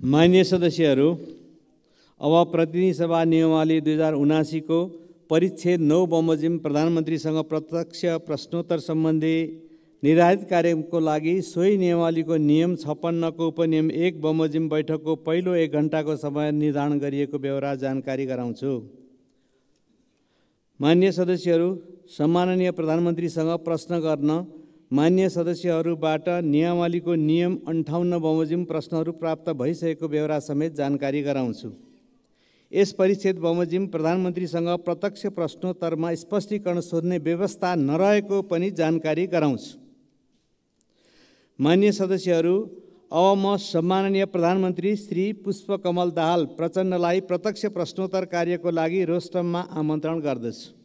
माननीय सदस्यहरू, अब प्रतिनिधि सभा नियमावली 2079 को परिच्छेद 9 बमोजिम प्रधानमन्त्रीसँग प्रत्यक्ष प्रश्नोत्तर सम्बन्धी निर्धारित कार्यक्रमको लागि सोही नियमावलीको नियम 56 को उपनियम 1 बमोजिम बैठकको पहिलो 1 घण्टाको समय निर्धारण गरिएको बेहोरा जानकारी गराउँछु। माननीय सदस्यहरू, सम्माननीय प्रधानमन्त्रीसँग प्रश्न गर्न माननीय सदस्यहरूबाट नियमावलीको नियम 58 बमोजिम प्रश्नहरू प्राप्त भइसकेको बेहोरा समेत जानकारी गराउँछु। यस परिच्छेद बमोजिम प्रधानमन्त्रीसँग प्रत्यक्ष प्रश्नोत्तरमा स्पष्टीकरण सोध्ने व्यवस्था नरहेको पनि जानकारी गराउँछु। माननीय सदस्यहरू, अब म सम्माननीय प्रधानमन्त्री श्री पुष्पकमल दाहाल प्रचण्डलाई प्रत्यक्ष प्रश्नोत्तर कार्यको लागि रोस्टममा आमन्त्रण गर्दछु।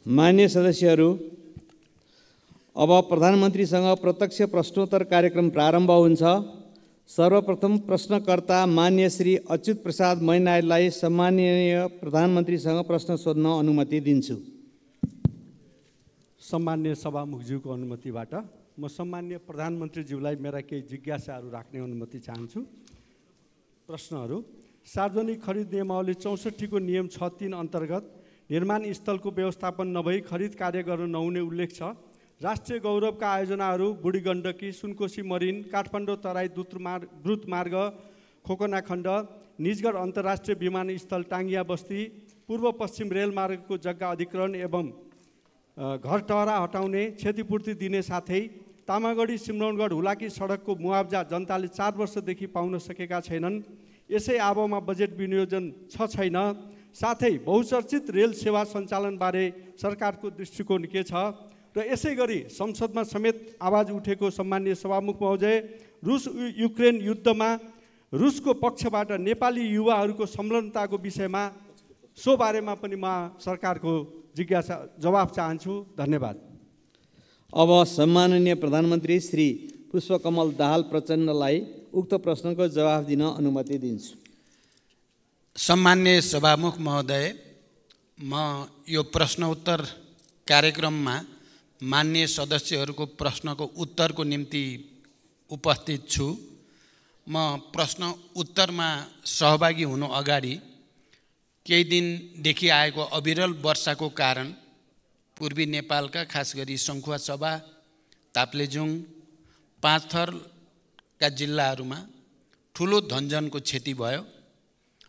माननीय सदस्यहरू, अब प्रधानमन्त्रीसँग प्रत्यक्ष प्रश्नोत्तर कार्यक्रम प्रारम्भ हुन्छ। सर्वप्रथम प्रश्नकर्ता माननीय श्री अच्युत प्रसाद मैनालीलाई सम्माननीय प्रधानमन्त्रीसँग प्रश्न सोध्न अनुमति दिन्छु। सम्माननीय सभामुखज्यूको अनुमतिबाट म सम्माननीय प्रधानमन्त्रीज्यूलाई मेरा केही जिज्ञासाहरू राख्ने अनुमति चाहन्छु। प्रश्नहरू: सार्वजनिक खरिद नियमावली 64 को नियम 6(3) अन्तर्गत निर्माण स्थलको व्यवस्थापन नभई खरिद कार्य गर्न नहुने उल्लेख छ। राष्ट्रिय गौरवका आयोजनाहरू बुढी गण्डकी, सुनकोशी मरिन, काठमाडौँ तराई द्रुत मार्ग, खोकना खण्ड, निजगढ अन्तर्राष्ट्रिय विमानस्थल टाङ्गिया बस्ती, पूर्व पश्चिम रेलमार्गको जग्गा अधिग्रहण एवं घर टहरा हटाउने क्षतिपूर्ति दिने साथै तामागढी सिमरौनगढ हुलाकी सडकको मुआब्जा जनताले 4 वर्षदेखि पाउन सकेका छैनन्। यसै आबोमा बजेट विनियोजन छैन। साथै बहुचर्चित रेल सेवा सञ्चालनबारे सरकारको दृष्टिकोण के छ र यसै गरी संसदमा समेत आवाज उठेको सम्माननीय सभामुख महोदय, रुस युक्रेन युद्धमा रुसको पक्षबाट नेपाली युवाहरूको संलग्नताको विषयमा सो बारेमा पनि म सरकारको जिज्ञासा जवाफ चाहन्छु। धन्यवाद। अब सम्माननीय प्रधानमन्त्री श्री पुष्पकमल दाहाल प्रचण्डलाई उक्त प्रश्नको जवाफ दिन अनुमति दिन्छु। सम्माननीय सभामुख महोदय, म यो प्रश्नोत्तर कार्यक्रममा माननीय सदस्यहरूको प्रश्नको उत्तरको निम्ति उपस्थित छु। म प्रश्न उत्तरमा सहभागी हुनु अगाडि केही दिनदेखि आएको अविरल वर्षाको कारण पूर्वी नेपालका खास गरी सङ्खुवासभा, ताप्लेजुङ, पाँचथरका जिल्लाहरूमा ठुलो धनजनको क्षति भयो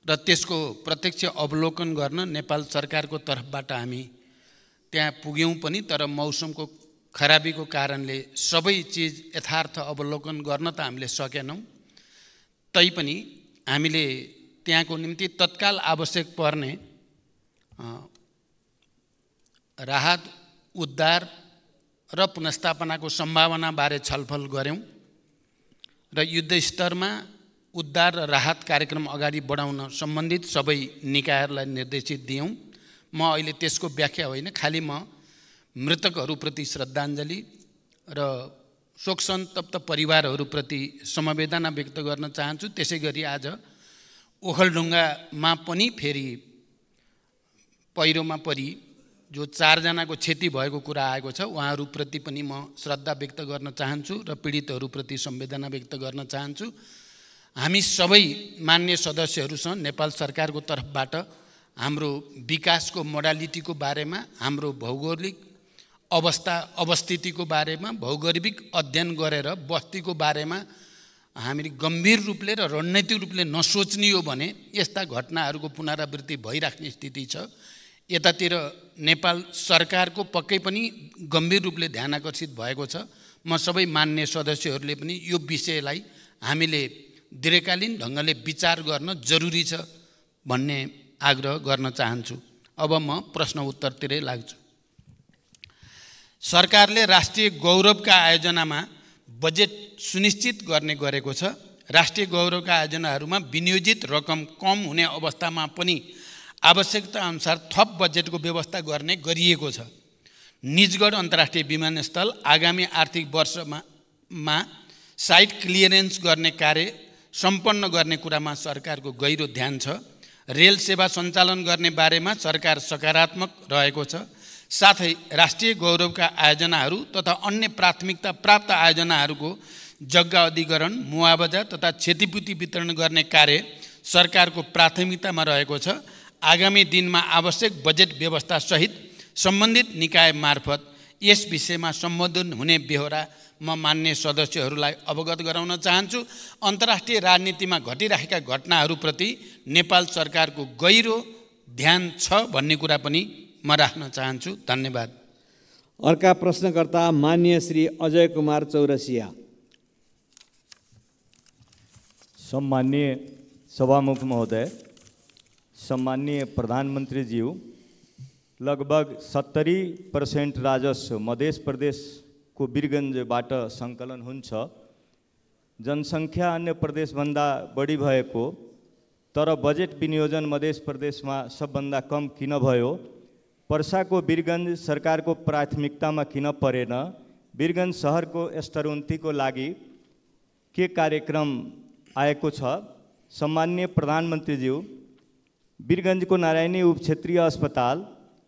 र त्यसको प्रत्यक्ष अवलोकन गर्न नेपाल सरकारको तर्फबाट हामी त्यहाँ पुग्यौँ पनि, तर मौसमको खराबीको कारणले सबै चिज यथार्थ अवलोकन गर्न त हामीले सकेनौँ। तैपनि हामीले त्यहाँको निम्ति तत्काल आवश्यक पर्ने राहत, उद्धार र पुनर्स्थापनाको सम्भावनाबारे छलफल गऱ्यौँ र युद्धस्तरमा उद्धार र राहत कार्यक्रम अगाडि बढाउन सम्बन्धित सबै निकायहरूलाई निर्देशित दियौँ। म अहिले त्यसको व्याख्या होइन, खालि म मृतकहरूप्रति श्रद्धाञ्जली र शोकसन्तप्त परिवारहरूप्रति समवेदना व्यक्त गर्न चाहन्छु। त्यसै गरी आज ओखलढुङ्गामा पनि फेरि पहिरोमा परि जो 4 जनाको क्षति भएको कुरा आएको छ, उहाँहरूप्रति पनि म श्रद्धा व्यक्त गर्न चाहन्छु र पीडितहरूप्रति संवेदना व्यक्त गर्न चाहन्छु। हामी सबै मान्य सदस्यहरूसँग नेपाल सरकारको तर्फबाट हाम्रो विकासको मोडालिटीको बारेमा, हाम्रो भौगोलिक अवस्थितिको बारेमा, भौगोलिक अध्ययन गरेर बस्तीको बारेमा हामीले गम्भीर रूपले र रणनीतिक रूपले नसोच्ने हो भने यस्ता घटनाहरूको पुनरावृत्ति भइराख्ने स्थिति छ। यतातिर नेपाल सरकारको पक्कै पनि गम्भीर रूपले ध्यान आकर्षित भएको छ। म सबै मान्य सदस्यहरूले पनि यो विषयलाई हामीले दीर्घकालीन ढङ्गले विचार गर्न जरुरी छ भन्ने आग्रह गर्न चाहन्छु। अब म प्रश्न उत्तरतिरै लाग्छु। सरकारले राष्ट्रिय गौरवका आयोजनामा बजेट सुनिश्चित गर्ने गरेको छ। राष्ट्रिय गौरवका आयोजनाहरूमा विनियोजित रकम कम हुने अवस्थामा पनि आवश्यकता अनुसार थप बजेटको व्यवस्था गर्ने गरिएको छ। निजगढ अन्तर्राष्ट्रिय विमानस्थल आगामी आर्थिक वर्षमा साइट क्लियरेन्स गर्ने कार्य सम्पन्न गर्ने कुरामा सरकारको गहिरो ध्यान छ। रेल सेवा सञ्चालन गर्ने बारेमा सरकार सकारात्मक रहेको छ। साथै राष्ट्रिय गौरवका आयोजनाहरू तथा अन्य प्राथमिकता प्राप्त आयोजनाहरूको जग्गा अधिग्रहण, मुआवजा तथा क्षतिपूर्ति वितरण गर्ने कार्य सरकारको प्राथमिकतामा रहेको छ। आगामी दिनमा आवश्यक बजेट व्यवस्था सहित सम्बन्धित निकाय मार्फत यस विषयमा सम्बोधन हुने बेहोरा म मान्य सदस्यहरूलाई अवगत गराउन चाहन्छु। अन्तर्राष्ट्रिय राजनीतिमा घटिरहेका घटनाहरूप्रति नेपाल सरकारको गहिरो ध्यान छ भन्ने कुरा पनि म राख्न चाहन्छु। धन्यवाद। अर्का प्रश्नकर्ता मान्य श्री अजय कुमार चौरसिया। सम्माननीय सभामुख महोदय, सम्माननीय प्रधानमंत्री जी, लगभग 70% राजस्व मध्य प्रदेशको वीरगञ्जबाट सङ्कलन हुन्छ। जनसङ्ख्या अन्य प्रदेशभन्दा बढी भएको तर बजेट विनियोजन मध्य प्रदेशमा सबभन्दा कम किन भयो? पर्साको वीरगञ्ज सरकारको प्राथमिकतामा किन परेन? वीरगञ्ज सहरको स्तरोन्नतिको लागि के कार्यक्रम आएको छ? सम्माननीय प्रधानमन्त्रीज्यू, वीरगञ्जको नारायणी उपक्षेत्रीय अस्पताल,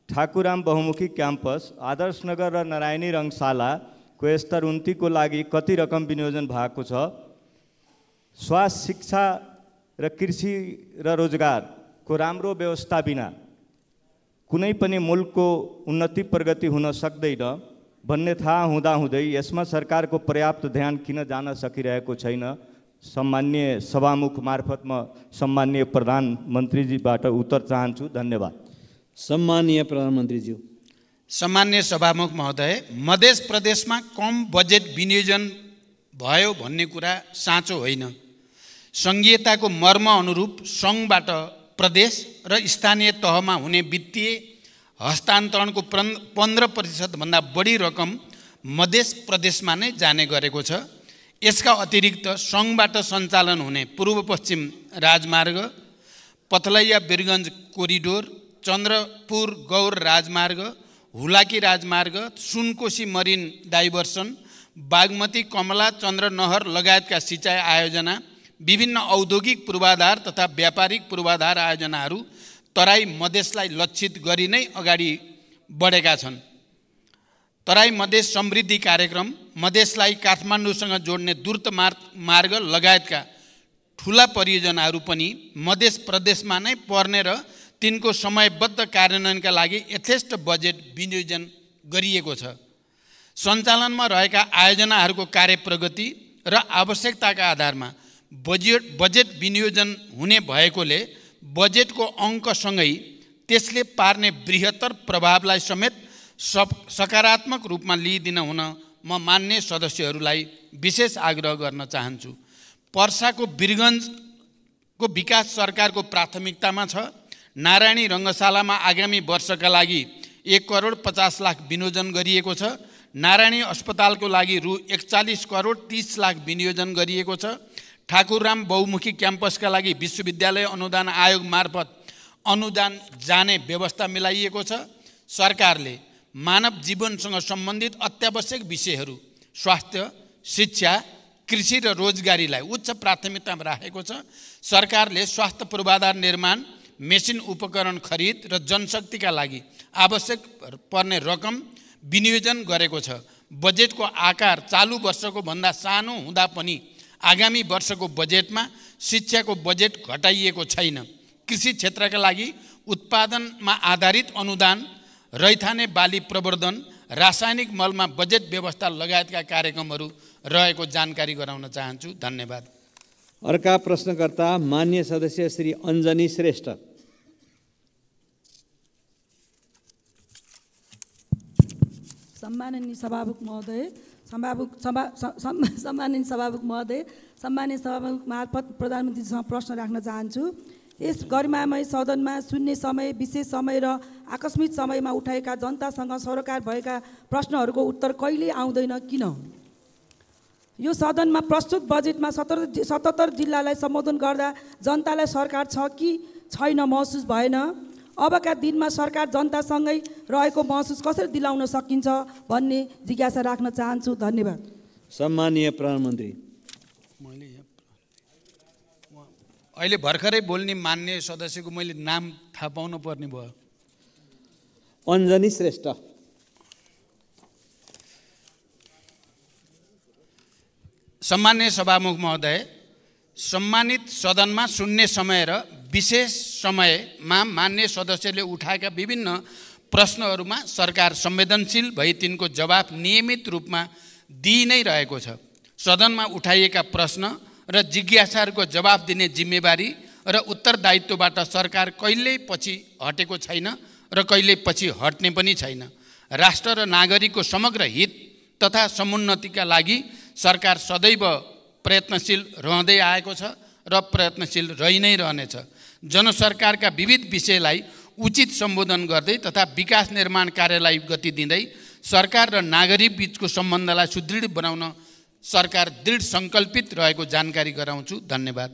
ठाकुराम बहुमुखी क्याम्पस, आदर्शनगर र नारायणी रङ्गशालाको स्तरोन्नतिको लागि कति रकम विनियोजन भएको छ? स्वास्थ्य, शिक्षा र कृषि र रोजगारको राम्रो व्यवस्था बिना कुनै पनि मुलुकको उन्नति प्रगति हुन सक्दैन भन्ने थाहा हुँदाहुँदै यसमा सरकारको पर्याप्त ध्यान किन जान सकिरहेको छैन? सम्माननीय सभामुख मार्फत म सम्माननीय प्रधानमन्त्रीजीबाट उत्तर चाहन्छु। धन्यवाद। सम्माननीय प्रधानमन्त्रीज्यू। सम्मान्य सभामुख महोदय, मध्य प्रदेशमा कम बजेट विनियोजन भयो भन्ने कुरा साँचो होइन। सङ्घीयताको मर्म अनुरूप सङ्घबाट प्रदेश र स्थानीय तहमा हुने वित्तीय हस्तान्तरणको 15% भन्दा बढी रकम मध्य प्रदेशमा नै जाने गरेको छ। यसका अतिरिक्त सङ्घबाट सञ्चालन हुने पूर्व पश्चिम राजमार्ग, पथलैया वीरगञ्ज कोरिडोर, चन्द्रपुर गौर राजमार्ग, हुलाकी राजमार्ग, सुनकोशी मरिन डाइभर्सन, बागमती कमला चन्द्रनहर लगायतका सिँचाइ आयोजना, विभिन्न औद्योगिक पूर्वाधार तथा व्यापारिक पूर्वाधार आयोजनाहरू तराई मधेसलाई लक्षित गरी नै अगाडि बढेका छन्। तराई मधेस समृद्धि कार्यक्रम, मधेसलाई काठमाडौँसँग जोड्ने द्रुत मार्ग लगायतका ठुला परियोजनाहरू पनि मध्य प्रदेशमा नै पर्ने र तिनको समयबद्ध कार्यान्वयनका लागि यथेष्ट बजेट विनियोजन गरिएको छ। सञ्चालनमा रहेका आयोजनाहरूको कार्य प्रगति र आवश्यकताका आधारमा बजेट विनियोजन हुने भएकोले बजेटको अङ्कसँगै त्यसले पार्ने बृहत्तर प्रभावलाई समेत सकारात्मक रूपमा लिइदिन हुन म मान्य सदस्यहरूलाई विशेष आग्रह गर्न चाहन्छु। पर्साको वीरगञ्जको विकास सरकारको प्राथमिकतामा छ। नारायणी रङ्गशालामा आगामी वर्षका लागि 1,50,00,000 विनियोजन गरिएको छ। नारायणी अस्पतालको लागि रु 41,30,00,000 विनियोजन गरिएको छ। ठाकुरराम बहुमुखी क्याम्पसका लागि विश्वविद्यालय अनुदान आयोग मार्फत अनुदान जाने व्यवस्था मिलाइएको छ। सरकारले मानव जीवनसँग सम्बन्धित अत्यावश्यक विषयहरू स्वास्थ्य, शिक्षा, कृषि र रोजगारीलाई उच्च प्राथमिकतामा राखेको छ। सरकारले स्वास्थ्य पूर्वाधार निर्माण, मेसिन उपकरण खरिद र जनशक्तिका लागि आवश्यक पर्ने रकम विनियोजन गरेको छ। बजेटको आकार चालु वर्षको भन्दा सानो हुँदा पनि आगामी वर्षको बजेटमा शिक्षाको बजेट घटाइएको छैन। कृषि क्षेत्रका लागि उत्पादनमा आधारित अनुदान, रैथाने बाली प्रवर्धन, रासायनिक मलमा बजेट व्यवस्था लगायतका कार्यक्रमहरू रहेको जानकारी गराउन चाहन्छु। धन्यवाद। अर्का प्रश्नकर्ता मान्य सदस्य श्री अञ्जनी श्रेष्ठ। सम्माननीय सभामुख महोदय, सम्माननीय सभामुख मार्फत प्रधानमन्त्रीसँग प्रश्न राख्न चाहन्छु। यस गरिमामय सदनमा शून्य समय, विशेष समय र आकस्मिक समयमा उठाएका जनतासँग सरोकार भएका प्रश्नहरूको उत्तर कहिले आउँदैन किन? यो सदनमा प्रस्तुत बजेटमा 77 जिल्लालाई सम्बोधन गर्दा जनतालाई सरकार छ कि छैन महसुस भएन। अबका दिनमा सरकार जनतासँगै रहेको महसुस कसरी दिलाउन सकिन्छ भन्ने जिज्ञासा राख्न चाहन्छु। धन्यवाद। सम्माननीय प्रधानमन्त्री। अहिले भर्खरै बोल्ने मान्य सदस्यको मैले नाम थाहा पाउनु पर्ने भयो। अञ्जनी श्रेष्ठ। सम्मान्य सभामुख महोदय, सम्मानित सदनमा सुन्ने समय र विशेष समयमा मान्य सदस्यले उठाएका विभिन्न प्रश्नहरूमा सरकार संवेदनशील भई तिनको जवाफ नियमित रूपमा दिइ नै रहेको छ। सदनमा उठाइएका प्रश्न र जिज्ञासाहरूको जवाफ दिने जिम्मेवारी र उत्तरदायित्वबाट सरकार कहिल्यै पछि हटेको छैन र कहिल्यै पछि हट्ने पनि छैन। राष्ट्र र नागरिकको समग्र हित तथा समुन्नतिका लागि सरकार सदैव प्रयत्नशील रहँदै आएको छ र प्रयत्नशील रहि नै रहनेछ। जनसरकारका विविध विषयलाई उचित सम्बोधन गर्दै तथा विकास निर्माण कार्यलाई गति दिँदै सरकार र नागरिक बीचको सम्बन्धलाई सुदृढ बनाउन सरकार दृढ सङ्कल्पित रहेको जानकारी गराउँछु। धन्यवाद।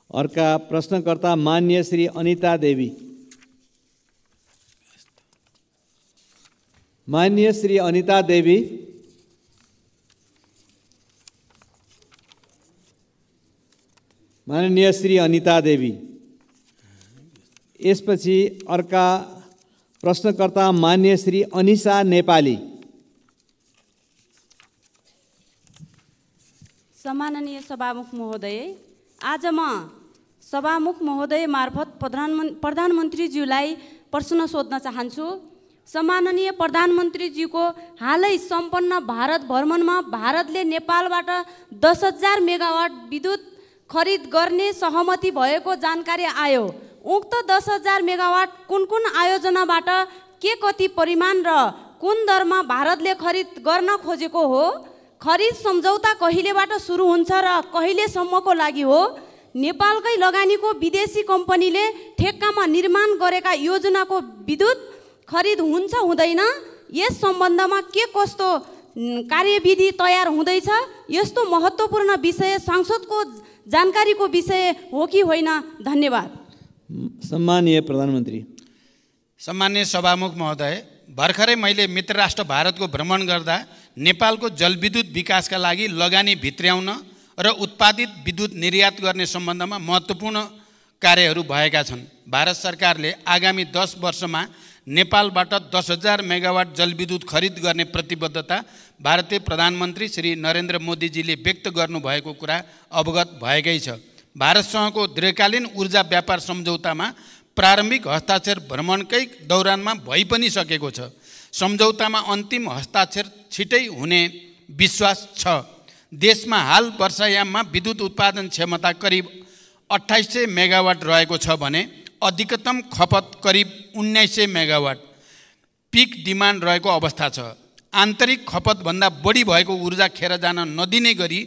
अर्का प्रश्नकर्ता मान्य श्री अनिता देवी। मान्य श्री अनिता देवी। माननीय श्री अनिता देवी। यसपछि अर्का प्रश्नकर्ता मान्य श्री अनिशा नेपाली। सम्माननीय सभामुख महोदय, आज म सभामुख महोदय मार्फत प्रधानमन्त्रीज्यूलाई प्रश्न सोध्न चाहन्छु। सम्माननीय प्रधानमन्त्रीज्यूको हालै सम्पन्न भारत भ्रमणमा भारतले नेपालबाट 10,000 मेगावाट विद्युत खरिद गर्ने सहमति भएको जानकारी आयो। उक्त 10,000 मेगावाट कुन कुन आयोजनाबाट के कति परिमाण र कुन दरमा भारतले खरिद गर्न खोजेको हो? खरिद सम्झौता कहिलेबाट सुरु हुन्छ र कहिलेसम्मको लागि हो? नेपालकै लगानीको विदेशी कम्पनीले ठेक्कामा निर्माण गरेका योजनाको विद्युत खरिद हुन्छ हुँदैन? यस सम्बन्धमा के कस्तो कार्यविधि तयार हुँदैछ? यस्तो महत्त्वपूर्ण विषय संसदको जानकारीको विषय हो कि होइन? धन्यवाद। सम्माननीय प्रधानमन्त्री। सम्मान्य सभामुख महोदय, भर्खरै मैले मित्र राष्ट्र भारतको भ्रमण गर्दा नेपालको जलविद्युत विकासका लागि लगानी भित्र्याउन र उत्पादित विद्युत निर्यात गर्ने सम्बन्धमा महत्त्वपूर्ण कार्यहरू भएका छन्। भारत सरकारले आगामी 10 वर्षमा नेपालबाट 10,000 मेगावाट जलविद्युत खरिद गर्ने प्रतिबद्धता भारतीय प्रधानमन्त्री श्री नरेन्द्र मोदीजीले व्यक्त गर्नुभएको कुरा अवगत भएकै छ। भारतसँगको दीर्घकालीन ऊर्जा व्यापार सम्झौतामा प्रारम्भिक हस्ताक्षर भ्रमणकै दौरानमा भइ पनि सकेको छ। सम्झौतामा अन्तिम हस्ताक्षर छिटै हुने विश्वास छ। देशमा हाल वर्षायाममा विद्युत उत्पादन क्षमता करिब 2800 मेगावाट रहेको छ भने अधिकतम खपत करिब 1900 मेगावाट पिक डिमान्ड रहेको अवस्था छ। आन्तरिक खपतभन्दा बढी भएको ऊर्जा खेर जान नदिने गरी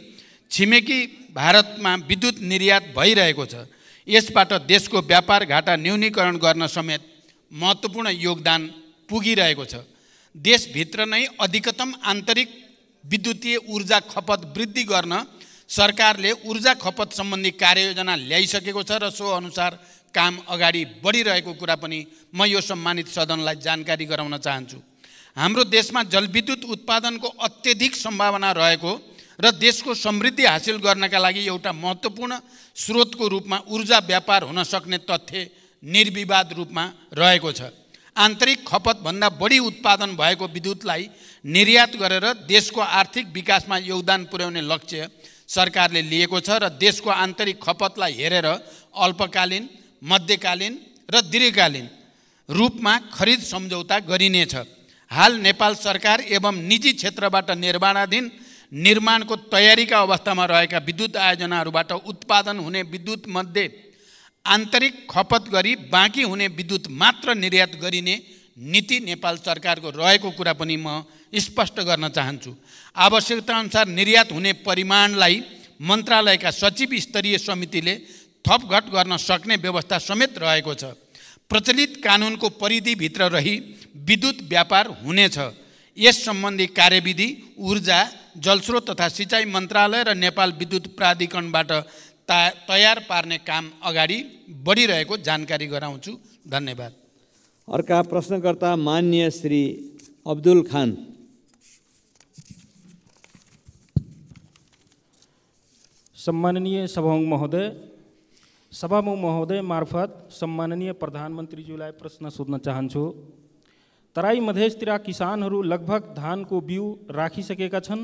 छिमेकी भारतमा विद्युत निर्यात भइरहेको छ। यसबाट देशको व्यापार घाटा न्यूनीकरण गर्न समेत महत्त्वपूर्ण योगदान पुगिरहेको छ। देशभित्र नै अधिकतम आन्तरिक विद्युतीय ऊर्जा खपत वृद्धि गर्न सरकारले ऊर्जा खपत सम्बन्धी कार्ययोजना ल्याइसकेको छ र सो अनुसार काम अगाडि बढिरहेको कुरा पनि म यो सम्मानित सदनलाई जानकारी गराउन चाहन्छु। हाम्रो देशमा जलविद्युत उत्पादनको अत्यधिक सम्भावना रहेको र देशको समृद्धि हासिल गर्नका लागि एउटा महत्त्वपूर्ण स्रोतको रूपमा ऊर्जा व्यापार हुन सक्ने तथ्य निर्विवाद रूपमा रहेको छ। आन्तरिक खपतभन्दा बढी उत्पादन भएको विद्युतलाई निर्यात गरेर देशको आर्थिक विकासमा योगदान पुर्याउने लक्ष्य सरकारले लिएको छ र देशको आन्तरिक खपतलाई हेरेर अल्पकालीन, मध्यकालीन र दीर्घकालीन रूपमा खरिद सम्झौता गरिनेछ। हाल नेपाल सरकार एवं निजी क्षेत्रबाट निर्माणाधीन निर्माणको तयारीका अवस्थामा रहेका विद्युत आयोजनाहरूबाट उत्पादन हुने विद्युत मध्ये आन्तरिक खपत गरी बाँकी हुने विद्युत मात्र निर्यात गरिने नीति नेपाल सरकारको रहेको कुरा पनि म स्पष्ट गर्न चाहन्छु। आवश्यकताअनुसार निर्यात हुने परिमाणलाई मन्त्रालयका सचिव स्तरीय समितिले थपघट गर्न सक्ने व्यवस्था समेत रहेको छ। प्रचलित कानुनको परिधिभित्र रही विद्युत व्यापार हुनेछ। यस सम्बन्धी कार्यविधि ऊर्जा, जलस्रोत तथा सिँचाइ मन्त्रालय र नेपाल विद्युत प्राधिकरणबाट तयार पार्ने काम अगाडि बढिरहेको जानकारी गराउँछु। धन्यवाद। अर्का प्रश्नकर्ता मान्य श्री अब्दुल खान। सम्माननीय सभामुख महोदय मार्फत सम्माननीय प्रधानमन्त्रीज्यूलाई प्रश्न सोध्न चाहन्छु। तराई मधेसतिर किसानहरू लगभग धानको बिउ राखिसकेका छन्।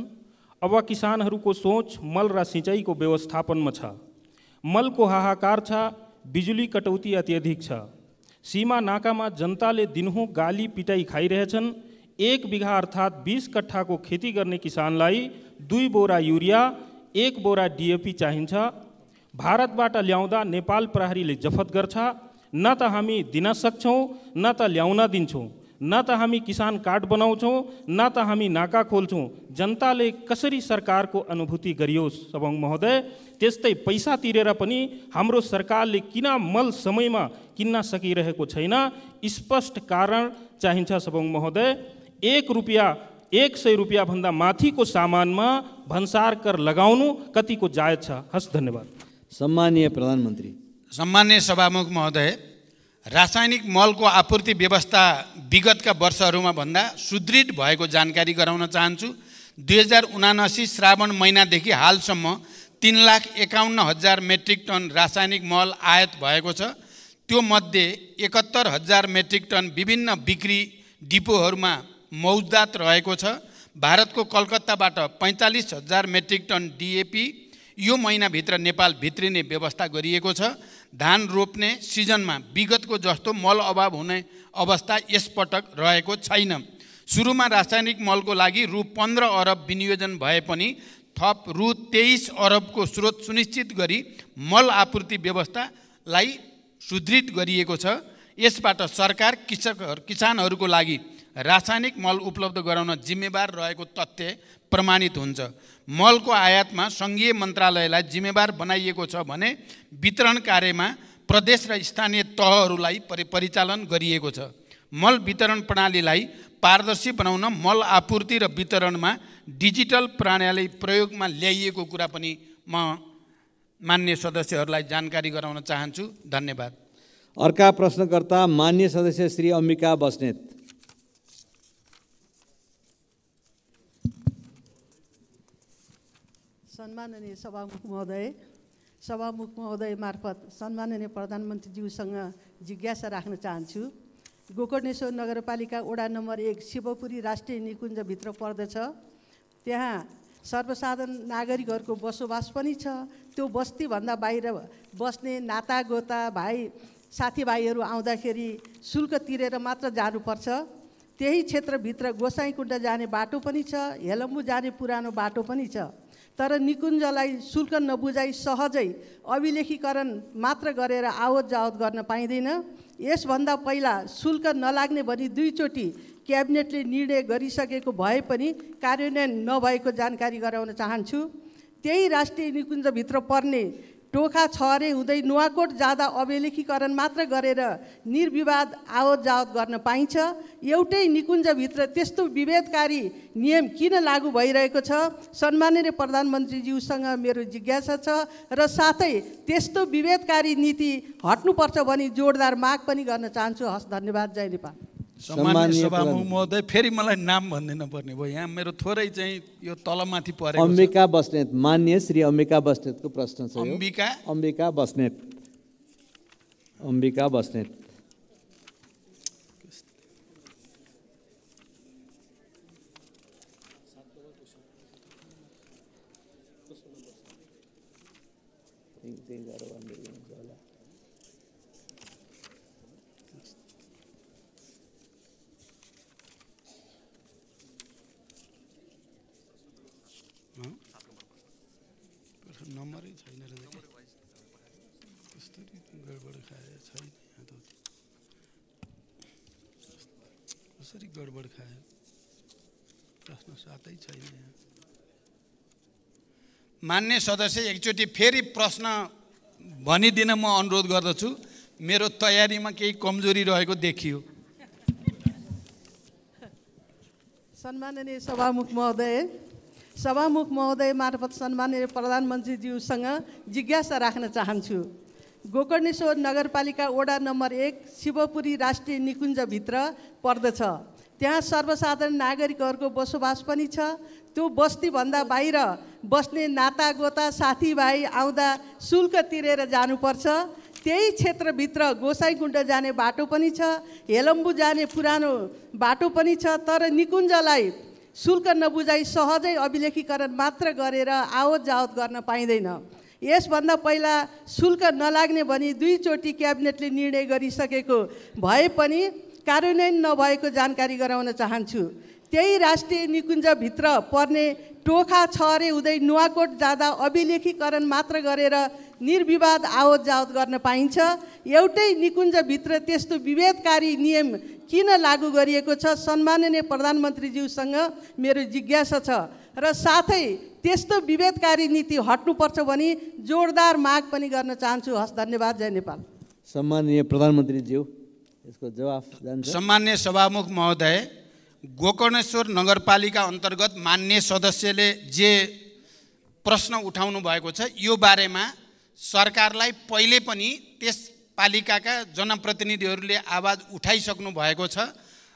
अब किसानहरूको सोच मल र सिँचाइको व्यवस्थापनमा छ। मलको हाहाकार छ, बिजुली कटौती अत्यधिक छ। सीमा नाकामा जनताले दिनहुँ गाली पिटाई खाइरहेछन्। 1 बिघा अर्थात् 20 कट्ठाको खेती गर्ने किसानलाई 2 बोरा युरिया 1 बोरा डिएपी चाहिन्छ। भारतबाट ल्याउँदा नेपाल प्रहरीले जफत गर्छ। न त हामी दिन सक्छौँ न त ल्याउन दिन्छौँ, न त हामी किसान कार्ड बनाउँछौँ न त हामी नाका खोल्छौँ। जनताले कसरी सरकारको अनुभूति गरियोस् सभामुख महोदय। त्यस्तै पैसा तिरेर पनि हाम्रो सरकारले किन मल समयमा किन्न सकिरहेको छैन, स्पष्ट कारण चाहिन्छ सभामुख महोदय। 100 रुपियाँ भन्दा माथिको सामानमा भन्सार कर लगाउनु कतिको जायज छ? हस्, धन्यवाद। सम्मानीय प्रधानमन्त्री। सम्मान्य सभामुख महोदय, रासायनिक मलको आपूर्ति व्यवस्था विगतका वर्षहरूमा भन्दा सुदृढ भएको जानकारी गराउन चाहन्छु। 2079 श्रावण महिनादेखि हालसम्म 3,51,000 मेट्रिक टन रासायनिक मल आयात भएको छ। त्यो मध्ये 71,000 मेट्रिक टन विभिन्न बिक्री डिपोहरूमा मौजदात रहेको छ। भारतको कलकत्ताबाट 45,000 मेट्रिक टन डिएपी यो महिनाभित्र नेपाल भित्रिने व्यवस्था गरिएको छ। धान रोप्ने सिजनमा विगतको जस्तो मल अभाव हुने अवस्था यसपटक रहेको छैन। सुरुमा रासायनिक मलको लागि रु 15 अरब विनियोजन भए पनि थप रु 23 अरबको स्रोत सुनिश्चित गरी मल आपूर्ति व्यवस्थालाई सुदृढ गरिएको छ। यसबाट सरकार किसानहरूको लागि रासायनिक मल उपलब्ध गराउन जिम्मेवार रहेको तथ्य प्रमाणित हुन्छ। मलको आयातमा सङ्घीय मन्त्रालयलाई जिम्मेवार बनाइएको छ भने वितरण कार्यमा प्रदेश र स्थानीय तहहरूलाई परिचालन गरिएको छ। मल वितरण प्रणालीलाई पारदर्शी बनाउन मल आपूर्ति र वितरणमा डिजिटल प्रणाली प्रयोगमा ल्याइएको कुरा पनि म मान्य सदस्यहरूलाई जानकारी गराउन चाहन्छु। धन्यवाद। अर्का प्रश्नकर्ता मान्य सदस्य श्री अम्बिका बस्नेत। सम्माननीय सभामुख महोदय मार्फत सम्माननीय प्रधानमन्त्रीज्यूसँग जिज्ञासा राख्न चाहन्छु। गोकर्णेश्वर नगरपालिका वडा नम्बर 1 शिवपुरी राष्ट्रिय निकुञ्जभित्र पर्दछ। त्यहाँ सर्वसाधारण नागरिकहरूको बसोबास पनि छ। त्यो बस्तीभन्दा बाहिर बस्ने नातागोता भाइ साथीभाइहरू आउँदाखेरि शुल्क तिरेर मात्र जानुपर्छ। त्यही क्षेत्रभित्र गोसाइँकुण्ड जाने बाटो पनि छ, हेलम्बु जाने पुरानो बाटो पनि छ। तर निकुञ्जलाई शुल्क नबुझाइ सहजै अभिलेखीकरण मात्र गरेर आवत जावत गर्न पाइँदैन। यसभन्दा पहिला शुल्क नलाग्ने भनी 2 चोटि क्याबिनेटले निर्णय गरिसकेको भए पनि कार्यान्वयन नभएको जानकारी गराउन चाहन्छु। त्यही राष्ट्रिय निकुञ्जभित्र पर्ने टोखा छहरे हुँदै नुवाकोट जाँदा अभिलेखीकरण मात्र गरेर निर्विवाद आवत जावत गर्न पाइन्छ। एउटै निकुञ्जभित्र त्यस्तो विभेदकारी नियम किन लागू भइरहेको छ? सम्माननीय प्रधानमन्त्रीज्यूसँग मेरो जिज्ञासा छ र साथै त्यस्तो विभेदकारी नीति हट्नुपर्छ भनी जोडदार माग पनि गर्न चाहन्छु। हस्, धन्यवाद। जय नेपाल। सम्माननीय सभामुख महोदय, फेरि मलाई नाम भन्दिन पर्ने भयो। यहाँ मेरो थोरै चाहिँ यो तलमाथि परेको छ। अम्बिका बस्नेत, मान्य श्री अम्बिका बस्नेतको प्रश्न छ। अम्बिका बस्नेत। नम्बरै छैन रहेछ। कसरी गडबड खायो छैन, कसरी गडबड खायो, प्रश्न 7 छैन यहाँ। मान्य सदस्य, एकचोटि फेरि प्रश्न भनिदिन म अनुरोध गर्दछु। मेरो तयारीमा केही कमजोरी रहेको देखियो। सम्माननीय सभामुख महोदय मार्फत सम्माननीय प्रधानमन्त्रीज्यूसँग जिज्ञासा राख्न चाहन्छु। गोकर्णेश्वर नगरपालिका वडा नम्बर 1 शिवपुरी राष्ट्रिय निकुञ्जभित्र पर्दछ। त्यहाँ सर्वसाधारण नागरिकहरूको बसोबास पनि छ। त्यो बस्तीभन्दा बाहिर बस्ने नातागोता साथीभाइ आउँदा शुल्क तिरेर जानुपर्छ। त्यही क्षेत्रभित्र गोसाइँकुण्ड जाने बाटो पनि छ, हेलम्बु जाने पुरानो बाटो पनि छ। तर निकुञ्जलाई शुल्क नबुझाइ सहजै अभिलेखीकरण मात्र गरेर आवत जावत गर्न पाइँदैन। यसभन्दा पहिला शुल्क नलाग्ने भनी 2 चोटि क्याबिनेटले निर्णय गरिसकेको भए पनि कार्यान्वयन नभएको जानकारी गराउन चाहन्छु। त्यही राष्ट्रिय निकुञ्जभित्र पर्ने टोखा छहरे हुँदै नुवाकोट जाँदा अभिलेखीकरण मात्र गरेर निर्विवाद आवत जावत गर्न पाइन्छ। एउटै निकुञ्जभित्र त्यस्तो विभेदकारी नियम किन लागू गरिएको छ? सम्माननीय प्रधानमन्त्रीज्यूसँग मेरो जिज्ञासा छ। र साथै त्यस्तो विभेदकारी नीति हट्नुपर्छ भनी जोरदार माग पनि गर्न चाहन्छु। हस्, धन्यवाद। जय नेपाल। सम्माननीय प्रधानमन्त्रीज्यू, यसको जवाफ जान्छ। सम्माननीय सभामुख महोदय, गोकर्णेश्वर नगरपालिका अन्तर्गत मान्य सदस्यले जे प्रश्न उठाउनु भएको छ यो बारेमा सरकारलाई पहिले पनि त्यस पालिकाका जनप्रतिनिधिहरूले आवाज उठाइसक्नु भएको छ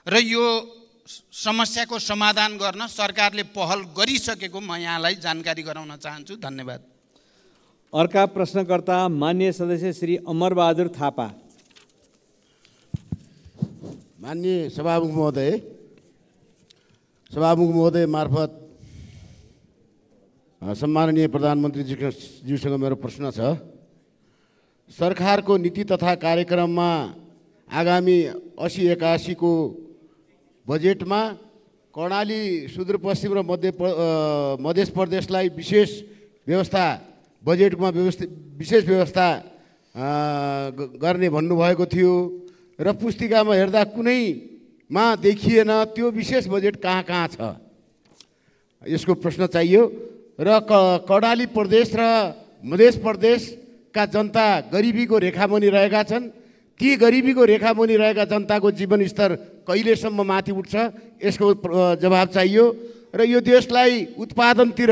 र यो समस्याको समाधान गर्न सरकारले पहल गरिसकेको म यहाँलाई जानकारी गराउन चाहन्छु। धन्यवाद। अर्का प्रश्नकर्ता मान्य सदस्य श्री अमरबहादुर थापा। माननीय सभामुख महोदय मार्फत सम्माननीय प्रधानमन्त्रीज्यूसँग मेरो प्रश्न छ। सरकारको नीति तथा कार्यक्रममा आगामी 80-81 को बजेटमा कर्णाली सुदूरपश्चिम र मध्य प्रदेशलाई विशेष व्यवस्था गर्ने भन्नुभएको थियो र पुस्तिकामा हेर्दा कुनैमा देखिएन त्यो विशेष बजेट कहाँ छ, यसको प्रश्न चाहियो। र कर्णाली प्रदेश र मध्य प्रदेशका जनता गरिबीको रेखामुनि रहेका छन्। ती गरिबीको रेखामुनि रहेका जनताको जीवन स्तर कहिलेसम्म माथि उठ्छ, यसको जवाब चाहियो। र यो देशलाई उत्पादनतिर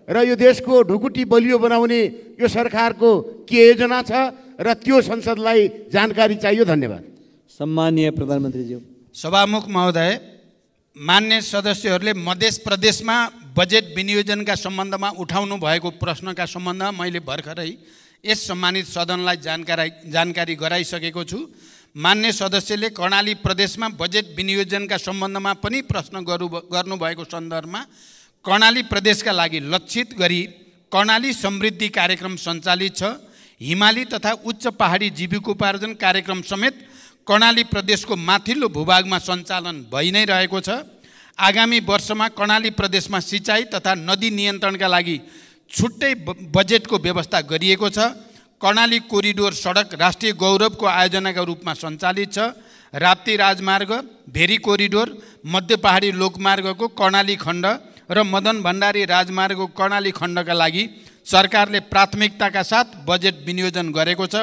र यो देशको ढुकुटी बलियो बनाउने यो सरकारको के योजना छ र त्यो संसदलाई जानकारी चाहियो। धन्यवाद। सम्माननीय प्रधानमन्त्रीज्यू। सभामुख महोदय, मान्य सदस्यहरूले मध्य प्रदेशमा बजेट विनियोजनका सम्बन्धमा उठाउनु भएको प्रश्नका सम्बन्धमा मैले भर्खरै यस सम्मानित सदनलाई जानकारी गराइसकेको छु। मान्य सदस्यले कर्णाली प्रदेशमा बजेट विनियोजनका सम्बन्धमा पनि प्रश्न गर्नुभएको सन्दर्भमा कर्णाली प्रदेशका लागि लक्षित गरी कर्णाली समृद्धि कार्यक्रम सञ्चालित छ। हिमाली तथा उच्च पहाडी जीविकोपार्जन कार्यक्रम समेत कर्णाली प्रदेशको माथिल्लो भूभागमा सञ्चालन भइ नै रहेको छ। आगामी वर्षमा कर्णाली प्रदेशमा सिँचाइ तथा नदी नियन्त्रणका लागि छुट्टै बजेटको व्यवस्था गरिएको छ। कर्णाली कोरिडोर सडक राष्ट्रिय गौरवको आयोजनाका रूपमा सञ्चालित छ। राप्ती राजमार्ग, भेरी कोरिडोर, मध्य पहाडी लोकमार्गको कर्णाली खण्ड र मदन भण्डारी राजमार्गको कर्णाली खण्डका लागि सरकारले प्राथमिकताका साथ बजेट विनियोजन गरेको छ।